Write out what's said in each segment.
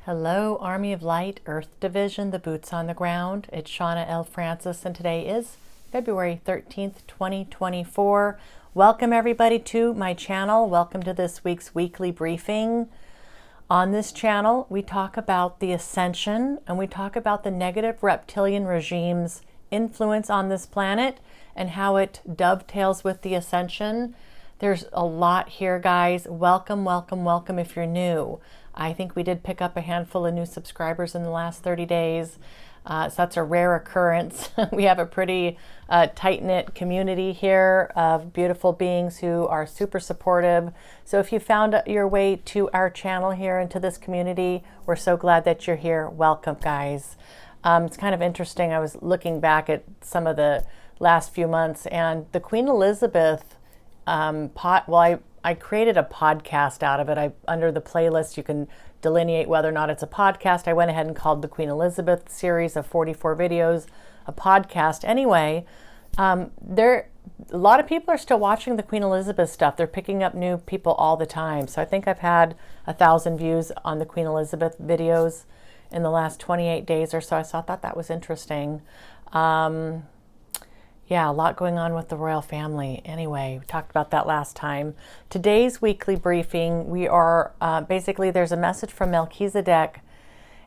Hello, Army of Light, Earth Division, the boots on the ground. It's Shawna L. Francis, and today is February 13th, 2024. Welcome, everybody, to my channel. Welcome to this week's weekly briefing. On this channel, we talk about the ascension, and we talk about the negative reptilian regime's influence on this planet and how it dovetails with the ascension. There's a lot here, guys. Welcome, welcome, welcome if you're new. I think we did pick up a handful of new subscribers in the last 30 days. So that's a rare occurrence. We have a pretty tight-knit community here of beautiful beings who are super supportive. So if you found your way to our channel here and to this community, we're so glad that you're here. Welcome, guys. It's kind of interesting. I was looking back at some of the last few months, and the Queen Elizabeth I created a podcast out of it. Under the playlist, you can delineate whether or not it's a podcast. I went ahead and called the Queen Elizabeth series of 44 videos a podcast. Anyway, a lot of people are still watching the Queen Elizabeth stuff. They're picking up new people all the time. So I think I've had 1,000 views on the Queen Elizabeth videos in the last 28 days or so. So I thought that was interesting. Yeah, a lot going on with the royal family. Anyway, we talked about that last time. Today's weekly briefing, we are basically, there's a message from Melchizedek,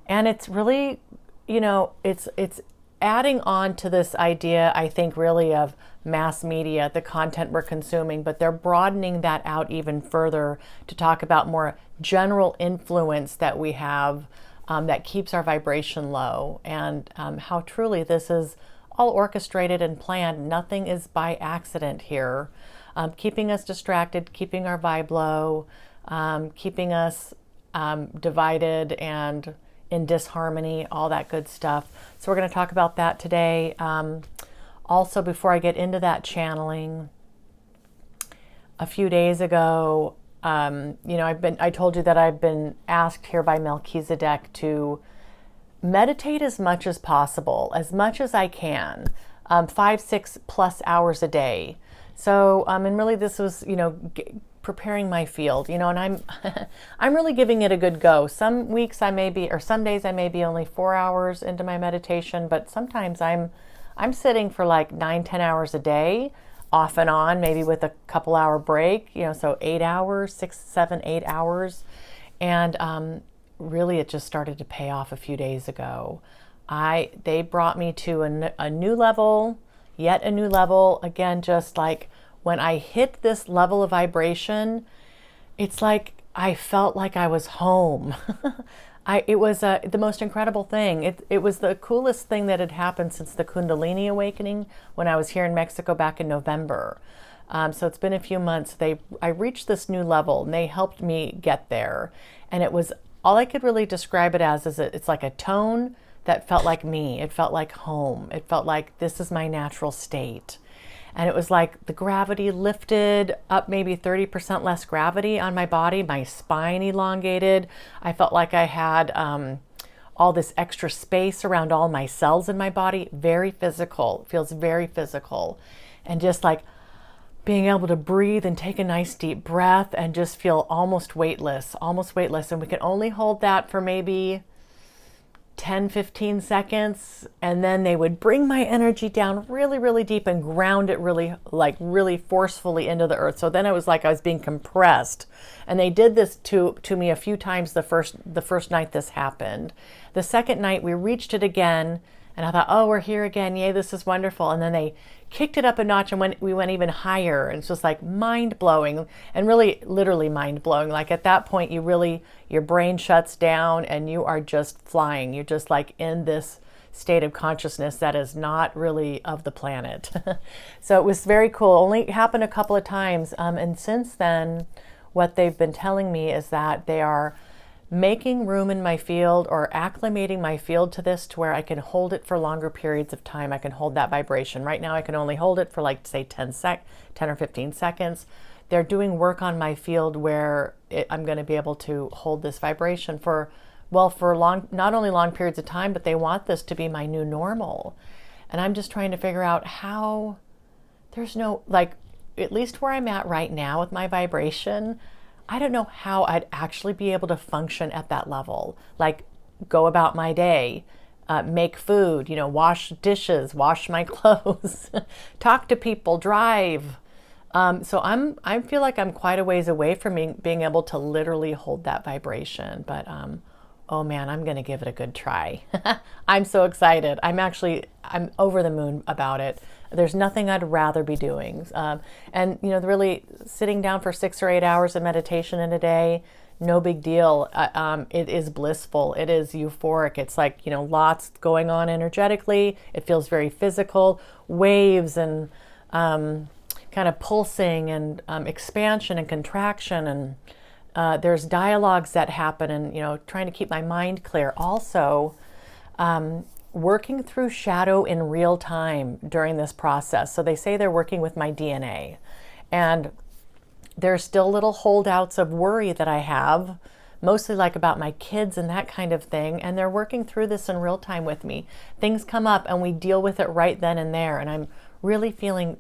and it's really, it's adding on to this idea, I think, really of mass media, the content we're consuming, but they're broadening that out even further to talk about more general influence that we have that keeps our vibration low, and how truly this is all orchestrated and planned. Nothing is by accident here. Keeping us distracted, keeping our vibe low, keeping us divided and in disharmony, all that good stuff. So we're going to talk about that today. Also, before I get into that a few days ago, I told you that I've been asked here by Melchizedek to meditate as much as possible, as much as I can, 5-6+ hours a day. So, and really this was, preparing my field, and I'm really giving it a good go. Some weeks I may be, or some days I may be only 4 hours into my meditation, but sometimes I'm sitting for like 9-10 hours a day, off and on, maybe with a couple hour break, so 8 hours, 6, 7, 8 hours. And, really, it just started to pay off a few days ago. They brought me to a new level, yet a new level. Again, just like when I hit this level of vibration, it's like I felt like I was home. It was the most incredible thing. It was the coolest thing that had happened since the Kundalini awakening when I was here in Mexico back in November. So it's been a few months. I reached this new level, and they helped me get there. And it was, all I could really describe it as is it's like a tone that felt like me. It felt like home. It felt like this is my natural state. And it was like the gravity lifted up, maybe 30% less gravity on my body, my spine elongated. I felt like I had all this extra space around all my cells in my body. Very physical. It feels very physical. And just like being able to breathe and take a nice deep breath and just feel almost weightless. And we can only hold that for maybe 10-15 seconds. And then they would bring my energy down really, really deep and ground it really forcefully into the earth. So then it was like I was being compressed. And they did this to me a few times the first night this happened. The second night we reached it again, and I thought, oh, we're here again. Yay, this is wonderful. And then they kicked it up a notch, and we went even higher. And it's just like mind-blowing, and really literally mind-blowing. Like at that point, your brain shuts down and you are just flying. You're just like in this state of consciousness that is not really of the planet. So it was very cool. Only happened a couple of times. And since then, what they've been telling me is that they are making room in my field, or acclimating my field to this, to where I can hold it for longer periods of time. I can hold that vibration. Right now I can only hold it for like, say, 10 or 15 seconds. They're doing work on my field where I'm going to be able to hold this vibration for long, not only long periods of time, but they want this to be my new normal. And I'm just trying to figure out how. There's no, like, at least where I'm at right now with my vibration, I don't know how I'd actually be able to function at that level. Like, go about my day, make food, wash dishes, wash my clothes, talk to people, drive. So I feel like I'm quite a ways away from being able to literally hold that vibration. But oh man, I'm going to give it a good try. I'm so excited. I'm over the moon about it. There's nothing I'd rather be doing. And really sitting down for 6 or 8 hours of meditation in a day, no big deal. It is blissful. It is euphoric. It's like, lots going on energetically. It feels very physical, waves and kind of pulsing and expansion and contraction. And there's dialogues that happen and, trying to keep my mind clear. Also, working through shadow in real time during this process. So they say they're working with my DNA. And there's still little holdouts of worry that I have, mostly like about my kids and that kind of thing. And they're working through this in real time with me. Things come up and we deal with it right then and there. And I'm really feeling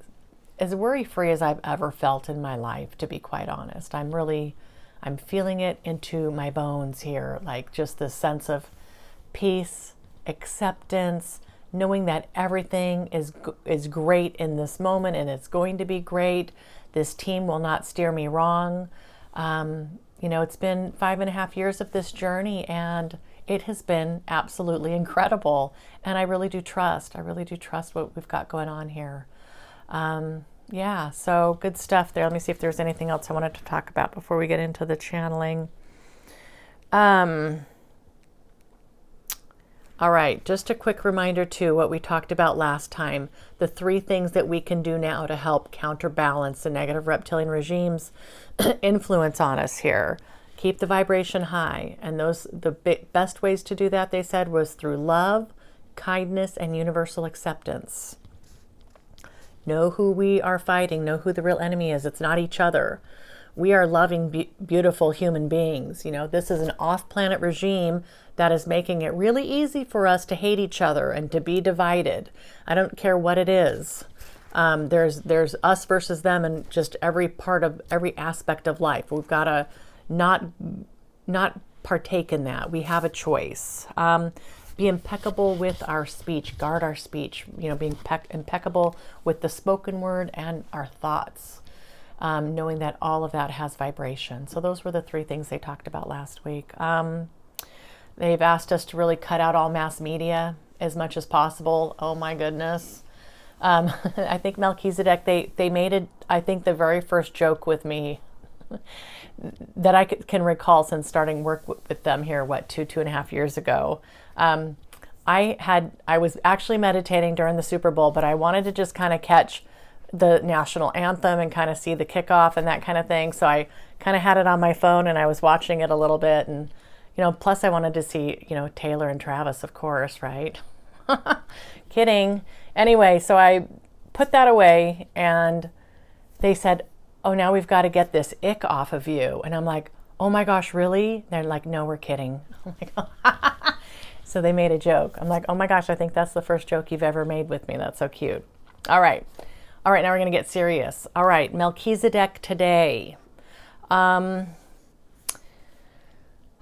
as worry-free as I've ever felt in my life, to be quite honest. I'm feeling it into my bones here, like just this sense of peace, acceptance, knowing that everything is great in this moment and it's going to be great. This team will not steer me wrong. It's been 5.5 years of this journey and it has been absolutely incredible. And I really do trust what we've got going on here. Yeah, so good stuff there. Let me see if there's anything else I wanted to talk about before we get into the channeling. All right, just a quick reminder too, what we talked about last time, the 3 things that we can do now to help counterbalance the negative reptilian regime's influence on us here. Keep the vibration high. And the best ways to do that, they said, was through love, kindness, and universal acceptance. Know who we are fighting, know who the real enemy is. It's not each other. We are loving, beautiful human beings. This is an off-planet regime that is making it really easy for us to hate each other and to be divided. I don't care what it is. There's us versus them in just every aspect of life. We've got to not partake in that. We have a choice. Be impeccable with our speech. Guard our speech. Being impeccable with the spoken word and our thoughts. Knowing that all of that has vibration. So those were the 3 things they talked about last week. They've asked us to really cut out all mass media as much as possible. Oh my goodness. I think Melchizedek, they made it, I think the very first joke with me that I can recall since starting work with them here, 2.5 years ago. I was actually meditating during the Super Bowl, but I wanted to just kind of catch the national anthem and kind of see the kickoff and that kind of thing. So I kind of had it on my phone and I was watching it a little bit. And, plus I wanted to see, Taylor and Travis, of course, right? Kidding. Anyway, so I put that away and they said, oh, now we've got to get this ick off of you. And I'm like, oh my gosh, really? They're like, no, we're kidding. I'm like, oh. So they made a joke. I'm like, oh my gosh, I think that's the first joke you've ever made with me. That's so cute. All right, now we're going to get serious. All right, Melchizedek today.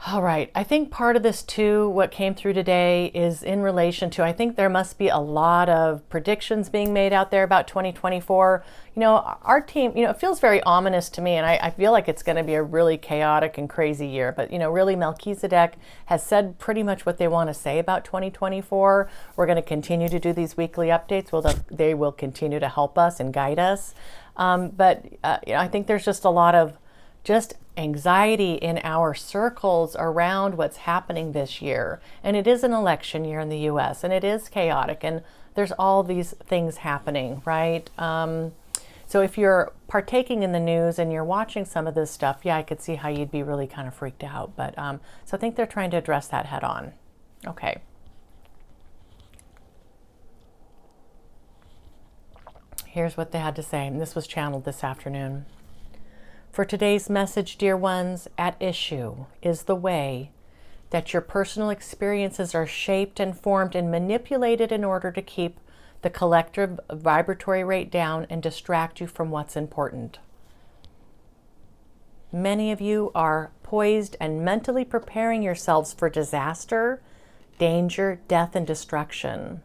All right, I think part of this too, what came through today is in relation to, I think there must be a lot of predictions being made out there about 2024. Our team, it feels very ominous to me, and I feel like it's going to be a really chaotic and crazy year. But, really Melchizedek has said pretty much what they want to say about 2024. We're going to continue to do these weekly updates. They will continue to help us and guide us. But I think there's just a lot of anxiety in our circles around what's happening this year. And it is an election year in the US and it is chaotic and there's all these things happening, right? So if you're partaking in the news and you're watching some of this stuff, yeah, I could see how you'd be really kind of freaked out. But so I think they're trying to address that head on. Okay. Here's what they had to say, and this was channeled this afternoon. For today's message, dear ones, at issue is the way that your personal experiences are shaped and formed and manipulated in order to keep the collective vibratory rate down and distract you from what's important. Many of you are poised and mentally preparing yourselves for disaster, danger, death, and destruction.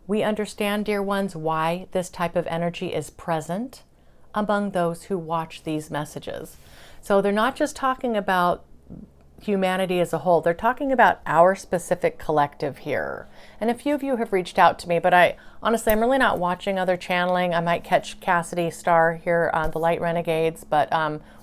We understand, dear ones, why this type of energy is present among those who watch these messages. So they're not just talking about humanity as a whole, they're talking about our specific collective here. And a few of you have reached out to me, but honestly, I'm really not watching other channeling. I might catch Cassidy Starr here on the Light Renegades, but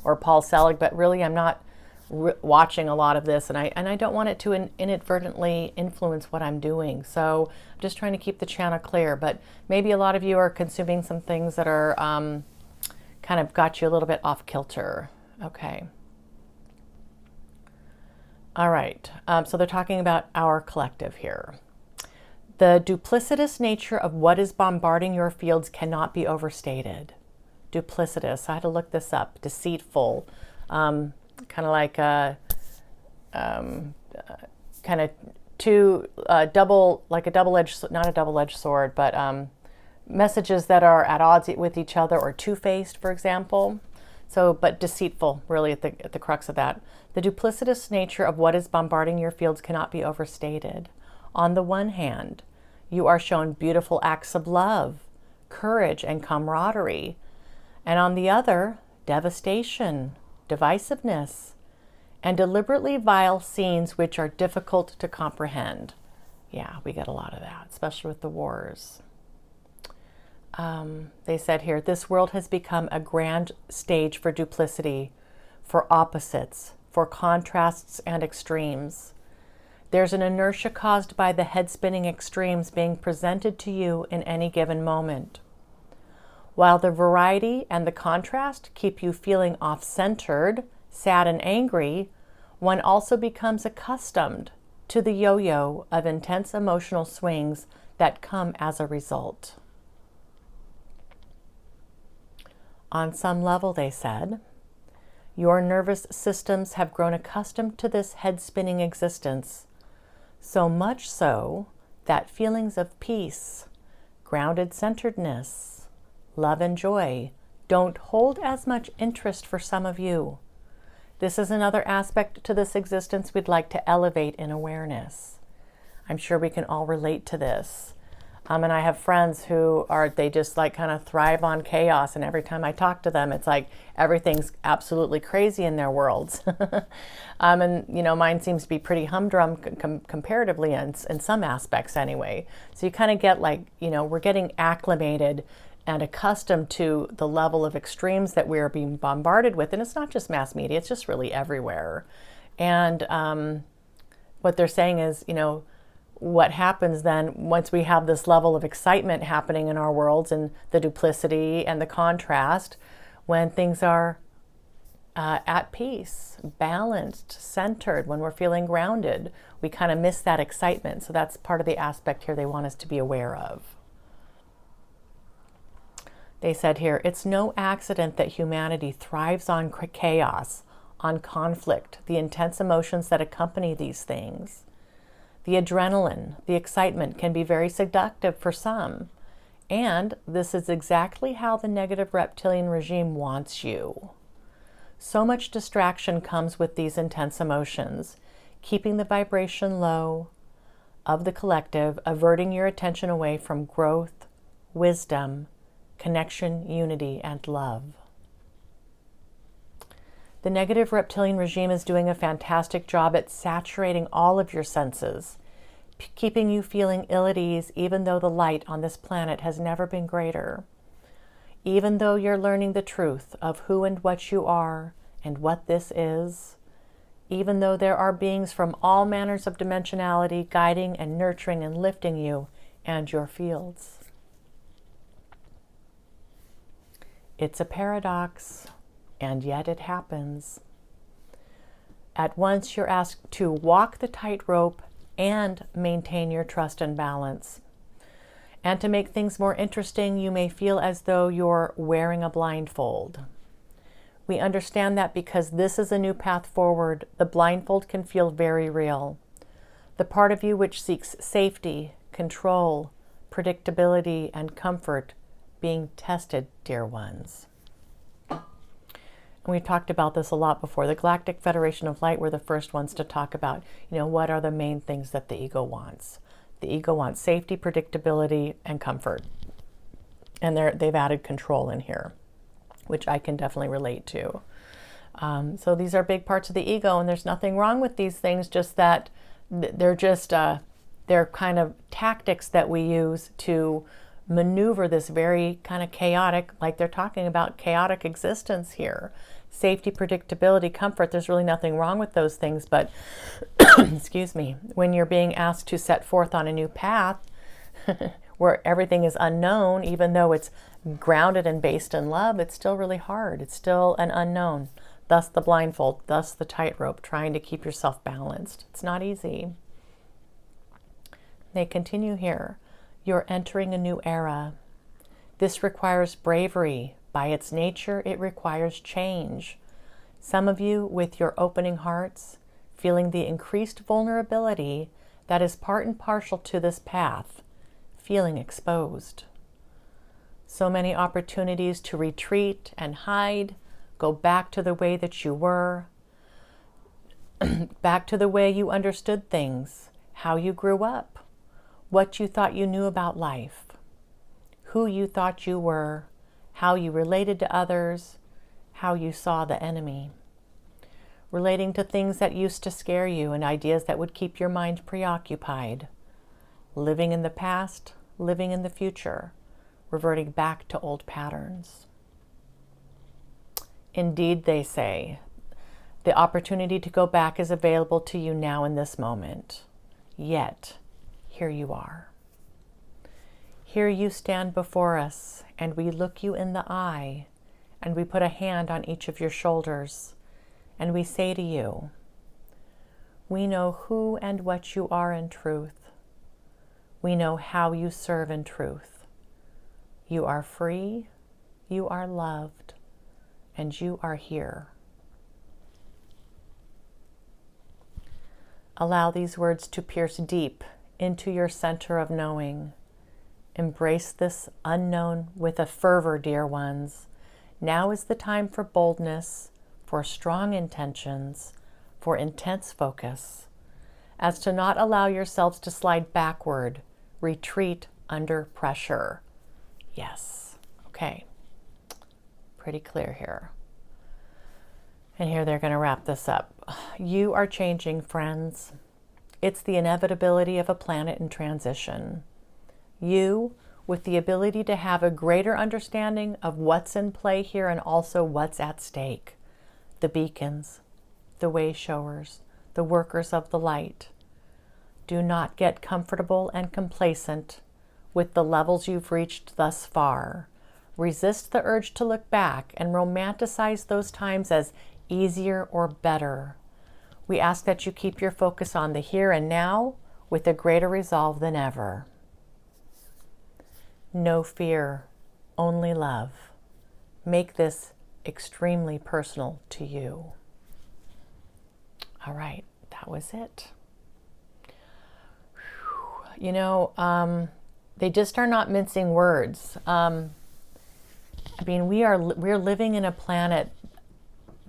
or Paul Selig, but really I'm not watching a lot of this, and I don't want it to inadvertently influence what I'm doing. So I'm just trying to keep the channel clear, but maybe a lot of you are consuming some things that are kind of got you a little bit off kilter. Okay. All right, so they're talking about our collective here. The duplicitous nature of what is bombarding your fields cannot be overstated. Duplicitous, I had to look this up. Deceitful, kind of like kind of two double, like a double-edged, not a double-edged sword, but messages that are at odds with each other, or two-faced, for example. So, but deceitful, really, at the crux of that. The duplicitous nature of what is bombarding your fields cannot be overstated. On the one hand, you are shown beautiful acts of love, courage, and camaraderie. And on the other, devastation, divisiveness, and deliberately vile scenes which are difficult to comprehend. Yeah, we get a lot of that, especially with the wars. They said here, this world has become a grand stage for duplicity, for opposites, for contrasts and extremes. There's an inertia caused by the head-spinning extremes being presented to you in any given moment. While the variety and the contrast keep you feeling off-centered, sad and angry, one also becomes accustomed to the yo-yo of intense emotional swings that come as a result. On some level, they said, your nervous systems have grown accustomed to this head-spinning existence, so much so that feelings of peace, grounded centeredness, love and joy don't hold as much interest for some of you. This is another aspect to this existence we'd like to elevate in awareness. I'm sure we can all relate to this. And I have friends who they just like kind of thrive on chaos. And every time I talk to them, it's like everything's absolutely crazy in their worlds. And, you know, mine seems to be pretty humdrum comparatively in some aspects anyway. So you kind of get like, you know, we're getting acclimated and accustomed to the level of extremes that we're being bombarded with. And it's not just mass media, it's just really everywhere. And what they're saying is, you know, what happens then once we have this level of excitement happening in our worlds and the duplicity and the contrast, when things are at peace, balanced, centered, when we're feeling grounded, we kind of miss that excitement. So that's part of the aspect here they want us to be aware of. They said here, it's no accident that humanity thrives on chaos, on conflict, the intense emotions that accompany these things. The adrenaline, the excitement can be very seductive for some. And this is exactly how the negative reptilian regime wants you. So much distraction comes with these intense emotions, keeping the vibration low of the collective, averting your attention away from growth, wisdom, connection, unity, and love. The negative reptilian regime is doing a fantastic job at saturating all of your senses, keeping you feeling ill at ease, even though the light on this planet has never been greater. Even though you're learning the truth of who and what you are and what this is, even though there are beings from all manners of dimensionality guiding and nurturing and lifting you and your fields. It's a paradox, and yet it happens. At once you're asked to walk the tightrope and maintain your trust and balance. And to make things more interesting, you may feel as though you're wearing a blindfold. We understand that because this is a new path forward, the blindfold can feel very real. The part of you which seeks safety, control, predictability, and comfort being tested, dear ones. we've talked about this a lot before. The Galactic Federation of Light were the first ones to talk about, what are the main things that the ego wants. The ego wants safety, predictability, and comfort. And they've added control in here, which I can definitely relate to. So these are big parts of the ego, and there's nothing wrong with these things, just that they're kind of tactics that we use to maneuver this very kind of chaotic, like they're talking about chaotic existence here. Safety, predictability, comfort, there's really nothing wrong with those things, but excuse me, when you're being asked to set forth on a new path where everything is unknown, even though it's grounded and based in love, it's still really hard. It's still an unknown. Thus the blindfold, thus the tightrope, trying to keep yourself balanced. It's not easy. They continue here. You're entering a new era. This requires bravery. By its nature, it requires change. Some of you, with your opening hearts, feeling the increased vulnerability that is part and parcel to this path, feeling exposed. So many opportunities to retreat and hide, go back to the way that you were, back to the way you understood things, how you grew up, what you thought you knew about life, who you thought you were, how you related to others, how you saw the enemy, relating to things that used to scare you and ideas that would keep your mind preoccupied, living in the past, living in the future, reverting back to old patterns. Indeed, they say, the opportunity to go back is available to you now in this moment. Yet, here you are. Here you stand before us, and we look you in the eye, and we put a hand on each of your shoulders, and we say to you, we know who and what you are in truth. We know how you serve in truth. You are free, you are loved, and you are here. Allow these words to pierce deep into your center of knowing. Embrace this unknown with a fervor, dear ones. Now is the time for boldness, for strong intentions, for intense focus, as to not allow yourselves to slide backward, retreat under pressure. Yes. Okay. Pretty clear here. And here they're going to wrap this up. You are changing, friends. It's the inevitability of a planet in transition. You, with the ability to have a greater understanding of what's in play here and also what's at stake. The beacons, the way showers, the workers of the light. Do not get comfortable and complacent with the levels you've reached thus far. Resist the urge to look back and romanticize those times as easier or better. We ask that you keep your focus on the here and now with a greater resolve than ever. No fear, only love. Make this extremely personal to you. All right, that was it. You know, they just are not mincing words. I mean, we're living in a planet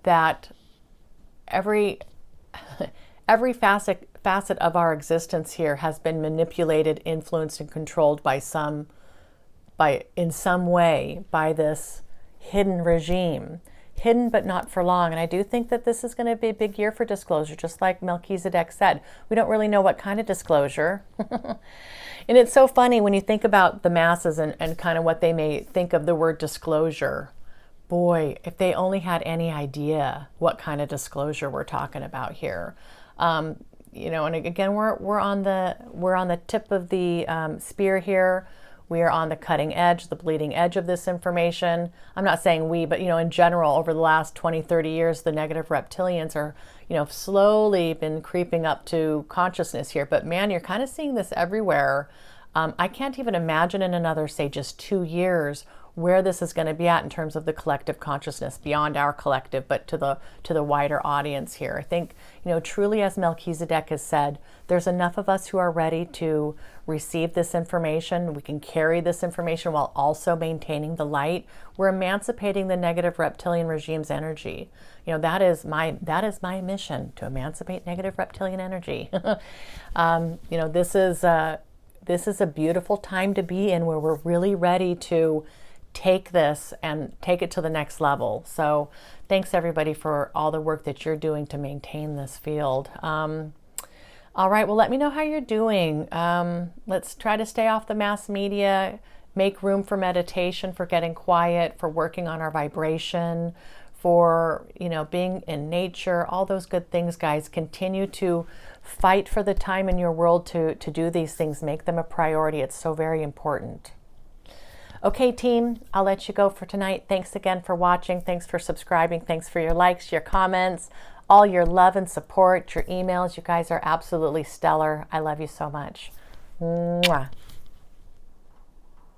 that every facet of our existence here has been manipulated, influenced, and controlled in some way by this hidden regime. Hidden but not for long. And I do think that this is going to be a big year for disclosure, just like Melchizedek said. We don't really know what kind of disclosure. And it's so funny when you think about the masses and kind of what they may think of the word disclosure. Boy, if they only had any idea what kind of disclosure we're talking about here. You know, and again, we're on the tip of the spear here. We are on the cutting edge, the bleeding edge of this information. I'm not saying we, but, you know, in general, over the last 20, 30 years, the negative reptilians are, you know, slowly been creeping up to consciousness here. But man, you're kind of seeing this everywhere. I can't even imagine in another, say, just 2 years where this is going to be at in terms of the collective consciousness, beyond our collective, but to the wider audience here. I think, truly, as Melchizedek has said, there's enough of us who are ready to receive this information. We can carry this information while also maintaining the light. We're emancipating the negative reptilian regime's energy. That is my mission, to emancipate negative reptilian energy. This is a beautiful time to be in, where we're really ready to take this and take it to the next level. So thanks everybody for all the work that you're doing to maintain this field. All right, well, let me know how you're doing. Let's try to stay off the mass media, make room for meditation, for getting quiet, for working on our vibration, for being in nature, all those good things, guys. Continue to fight for the time in your world to do these things. Make them a priority. It's so very important. Okay, team, I'll let you go for tonight. Thanks again for watching. Thanks for subscribing. Thanks for your likes, your comments, all your love and support, your emails. You guys are absolutely stellar. I love you so much. Mwah.